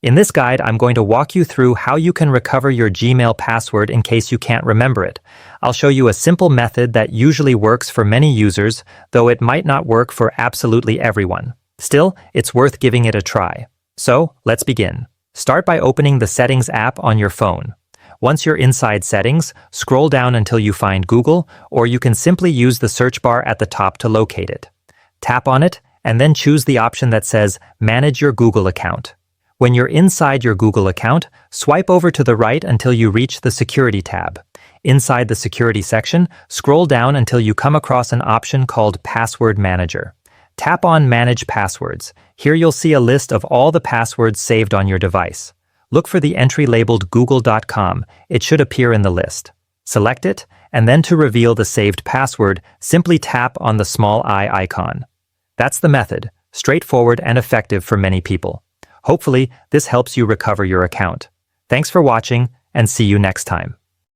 In this guide, I'm going to walk you through how you can recover your Gmail password in case you can't remember it. I'll show you a simple method that usually works for many users, though it might not work for absolutely everyone. Still, it's worth giving it a try. So, let's begin. Start by opening the Settings app on your phone. Once you're inside Settings, scroll down until you find Google, or you can simply use the search bar at the top to locate it. Tap on it, and then choose the option that says Manage your Google account. When you're inside your Google account, swipe over to the right until you reach the Security tab. Inside the Security section, scroll down until you come across an option called Password Manager. Tap on Manage Passwords. Here you'll see a list of all the passwords saved on your device. Look for the entry labeled google.com. It should appear in the list. Select it, and then to reveal the saved password, simply tap on the small I icon. That's the method, straightforward and effective for many people. Hopefully, this helps you recover your account. Thanks for watching, and see you next time.